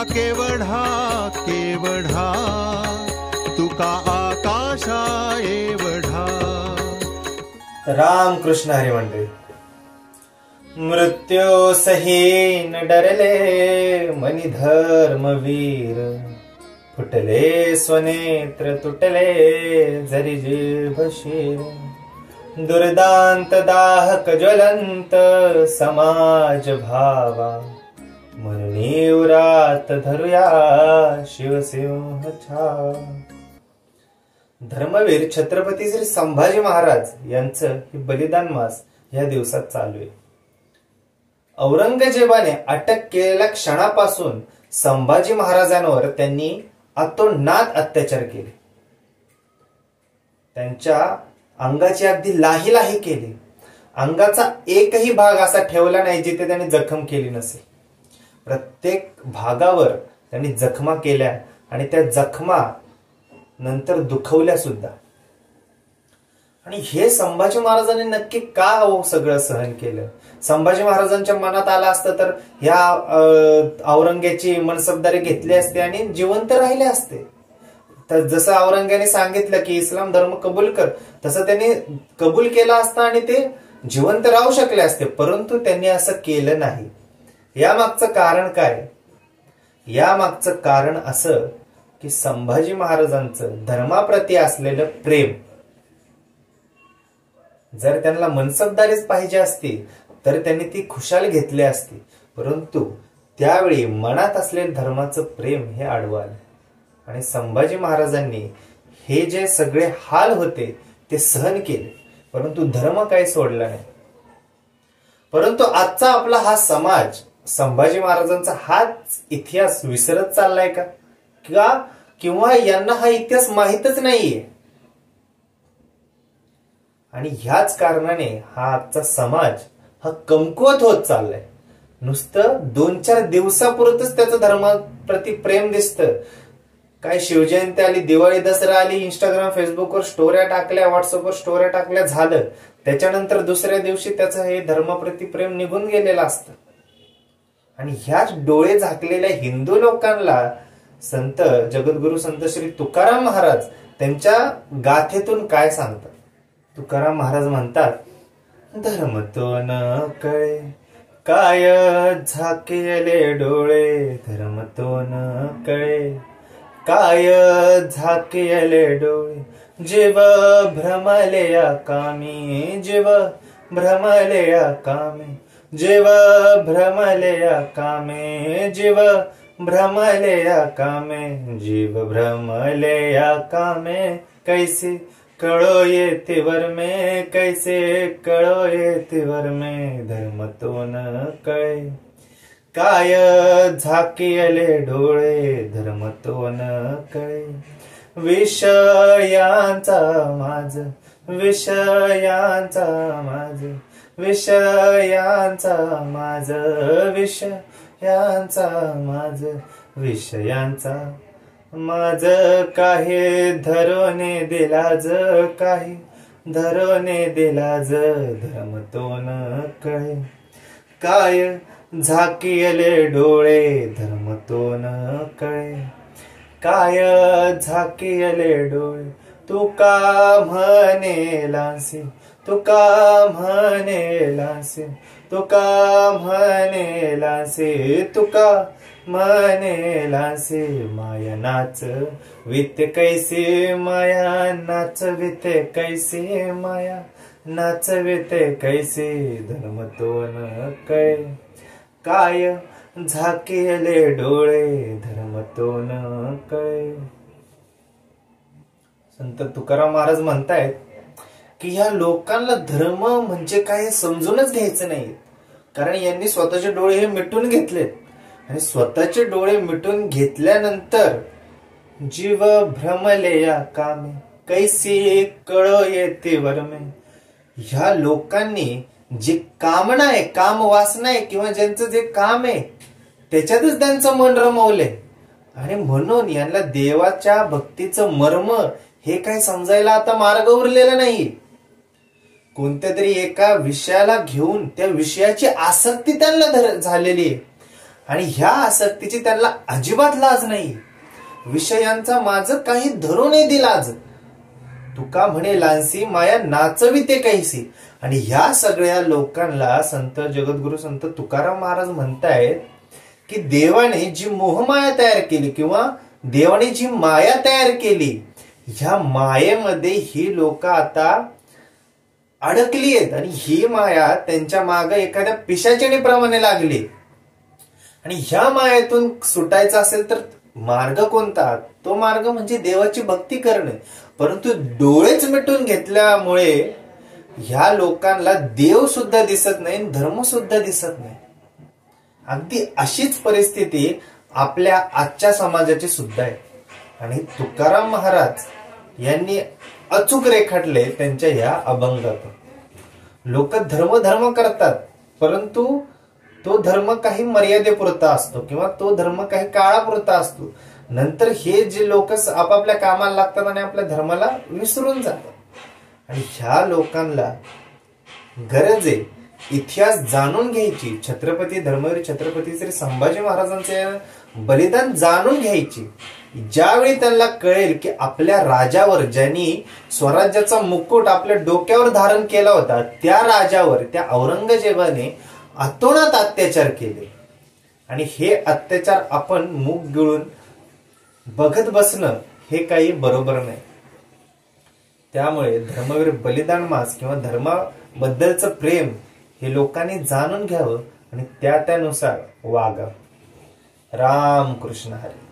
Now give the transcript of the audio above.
केवढा केवढा तुका आकाशा एवढा. राम कृष्ण हरी मंडळी. मृत्यू सही न डरले मनी धर्मवीर, फुटले स्वनेत्र तुटले जरी जीभ शीर. दुर्दांत दाहक ज्वलंत समाज भावा, म्हणून उरात धरूया शिवसिंह छावा. धर्मवीर छत्रपती श्री संभाजी महाराज यांचं हे बलिदान मास या दिवसात चालू आहे. औरंगजेबाने अटक केलेल्या क्षणापासून संभाजी महाराजांवर त्यांनी अतोनात अत्याचार केले. त्यांच्या अंगाची अगदी लाही लाही केली. अंगाचा एकही भाग असा ठेवला नाही जिथे त्यांनी जखम केली नसेल. प्रत्येक भागावर त्यांनी जखमा केल्या आणि त्या जखमा नंतर दुखवल्या सुद्धा. आणि हे संभाजी महाराजांनी नक्की का सगळं सहन केलं? संभाजी महाराजांच्या मनात आलं असतं तर ह्या औरंग्याची मनसबदारी घेतली असते आणि जिवंत राहिले असते. तर जसं औरंग्याने सांगितलं की इस्लाम धर्म कबूल कर, तसं त्यांनी कबूल केला असता आणि ते जिवंत राहू शकले असते. परंतु त्यांनी असं केलं नाही. यामागचं कारण काय? यामागचं कारण असं की संभाजी महाराजांचं धर्माप्रती असलेलं प्रेम. जर त्यांना मनसबदारीच पाहिजे असती तर त्यांनी ती खुशाल घेतली असती. परंतु त्यावेळी मनात असलेलं धर्माचं प्रेम हे आडवं आलं आणि संभाजी महाराजांनी हे जे सगळे हाल होते ते सहन केले. परंतु धर्म काही सोडला नाही. परंतु आजचा आपला हा समाज संभाजी महाराजांचा हाच इतिहास विसरत चाललाय का? किंवा यांना हा इतिहास माहीतच नाहीये. आणि ह्याच कारणाने हा आजचा समाज हा कमकुवत होत चाललाय. नुसतं 2-4 दिवसापुरतच त्याचं धर्माप्रती प्रेम दिसतं. काय शिवजयंती आली, दिवाळी दसरा आली, इंस्टाग्राम फेसबुकवर स्टोऱ्या टाकल्या, व्हॉट्सअपवर स्टोऱ्या टाकल्या, झालं. त्याच्यानंतर दुसऱ्या दिवशी त्याचं हे धर्माप्रती प्रेम निघून गेलेलं असतं. आणि ह्याच डोळे झाकलेल्या हिंदू लोकांना संत जगद्गुरु संत श्री तुकाराम महाराज त्यांच्या गाथेतून काय सांगतात? तुकाराम महाराज म्हणतात, धर्म तो न कळे काय झाकेले डोळे, धर्म तो न कळे काय झाकेले डोळे. जीव भ्रमले या कामी, जीव भ्रमले या कामी, जीव भ्रमले या कामे, जीव भ्रमले या कामे, जीव भ्रमले या कामे. कैसे कळो येते वर में, कैसे कळो येते वर में, धर्म तो न कळे काय झाकियले डोळे, धर्म तो न कळे. विषयांचा माझ, विषयांचा माझ, विषयांचा माझ, विषयांचा माझ, विषयांचा माझ. काही धरोने दिलाज, काही धरोने दिलाज, धर्म तो न कळे काय झाकियले डोळे, धर्म तो न कळे काय झाकियले डोळे. तुका म्हणे लांसी, तुका म्हणे लांसी, तुका म्हणे लांसी, तुका म्हणे लांसी. माया नाच विते कैसी, माया नाच विते कैसी, माया नाच विते कैसी, धर्म तो न कळे काय झाकेले डोळे, धर्म तो न कळे. संत तुकाराम महाराज म्हणतायत की ह्या लोकांना धर्म म्हणजे काय समजूनच घ्यायचं नाही. कारण यांनी स्वतःचे डोळे हे मिटून घेतलेत आणि स्वतःचे डोळे मिटून घेतल्यानंतर जीव भ्रमले या कामे, कैसी कळो येते वरमे. ह्या लोकांनी जी कामना आहे, काम वासना आहे किंवा ज्यांचं जे काम आहे त्याच्यातच त्यांचं मन रमवलंय. आणि म्हणून यांना देवाच्या भक्तीचं मर्म हे काही समजायला आता मार्ग उरलेला नाही. कोणत्या तरी एका विषयाला घेऊन त्या विषयाची आसक्ती त्यांना झालेली आहे आणि ह्या आसक्तीची त्यांना अजिबात लाज नाही. विषयांचा माझ काही धरू नये दिलाज, तुका म्हणे लांसी माया नाचविते कैसी. आणि ह्या सगळ्या लोकांना संत जगद्गुरु संत तुकाराम महाराज म्हणतायत की देवाने जी मोहमाया तयार केली किंवा देवाने जी माया तयार केली, ह्या मायेमध्ये ही लोक आता अडकली आहेत आणि ही माया त्यांच्या मागे एखाद्या पिशाचिनीप्रमाणे लागली. आणि ह्या मायेतून सुटायचं असेल तर मार्ग कोणता? तो मार्ग म्हणजे देवाची भक्ती करणे. परंतु डोळेच मिटून घेतल्यामुळे ह्या लोकांना देव सुद्धा दिसत नाही, धर्म सुद्धा दिसत नाही. अगदी अशीच परिस्थिती आपल्या आजच्या समाजाची सुद्धा आहे. आणि तुकाराम महाराज यांनी अचूक रेखाटले त्यांच्या ह्या अभंगातून. लोक धर्म करतात, परंतु तो धर्म काही मर्यादेपुरता असतो किंवा तो धर्म काही काळापुरता असतो. नंतर हे जे लोक आपापल्या कामाला लागतात आणि आपल्या धर्माला विसरून जातात. आणि ह्या लोकांना गरज आहे इतिहास जाणून घ्यायची. छत्रपती धर्मवीर छत्रपती श्री संभाजी महाराजांचे बलिदान जाणून घ्यायची. ज्यावेळी त्यांना कळेल की आपल्या राजावर, ज्यांनी स्वराज्याचा मुकुट आपल्या डोक्यावर धारण केला होता, त्या राजावर, त्या औरंगजेबाने अतोनात अत्याचार केले आणि हे अत्याचार आपण मूग गिळून बघत बसणं हे काही बरोबर नाही. त्यामुळे धर्मवीर बलिदान मास किंवा धर्माबद्दलचं प्रेम हे लोकांनी जाणून घ्यावं आणि त्यानुसार वागावं. राम कृष्ण हरी.